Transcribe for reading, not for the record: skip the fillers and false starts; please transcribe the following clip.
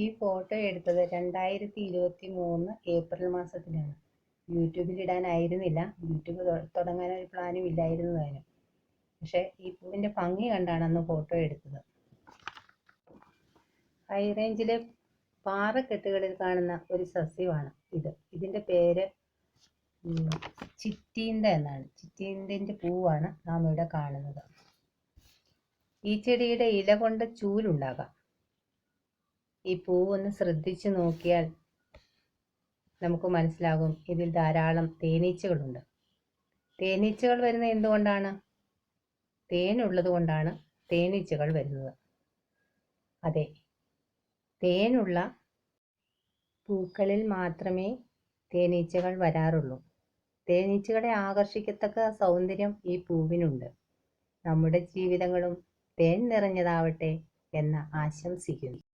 ഈ ഫോട്ടോ എടുത്തത് 2023 ഏപ്രിൽ മാസത്തിലാണ്. യൂട്യൂബിൽ ഇടാനായിരുന്നില്ല. യൂട്യൂബ് തുടങ്ങാനൊരു പ്ലാനും ഇല്ലായിരുന്നു താനും. പക്ഷെ ഈ പൂവിൻ്റെ ഭംഗി കണ്ടാണ് അന്ന് ഫോട്ടോ എടുത്തത്. ഹൈ റേഞ്ചിലെ പാറക്കെട്ടുകളിൽ കാണുന്ന ഒരു സസ്യമാണ് ഇത്. ഇതിൻ്റെ പേര് ചിറ്റീന്ത എന്നാണ്. ചിറ്റീന്തിൻ്റെ പൂവാണ് നാം ഇവിടെ കാണുന്നത്. ഈ ചെടിയുടെ ഇല കൊണ്ട് ചൂലുണ്ടാകാം. ഈ പൂവൊന്ന് ശ്രദ്ധിച്ചു നോക്കിയാൽ നമുക്ക് മനസ്സിലാകും ഇതിൽ ധാരാളം തേനീച്ചകളുണ്ട്. തേനീച്ചകൾ വരുന്നത് എന്തുകൊണ്ടാണ്? തേനുള്ളത് കൊണ്ടാണ് തേനീച്ചകൾ വരുന്നത്. അതെ, തേനുള്ള പൂക്കളിൽ മാത്രമേ തേനീച്ചകൾ വരാറുള്ളൂ. തേനീച്ചകളെ ആകർഷിക്കത്തക്ക സൗന്ദര്യം ഈ പൂവിനുണ്ട്. നമ്മുടെ ജീവിതങ്ങളും തേൻ നിറഞ്ഞതാവട്ടെ എന്ന് ആശംസിക്കുന്നു.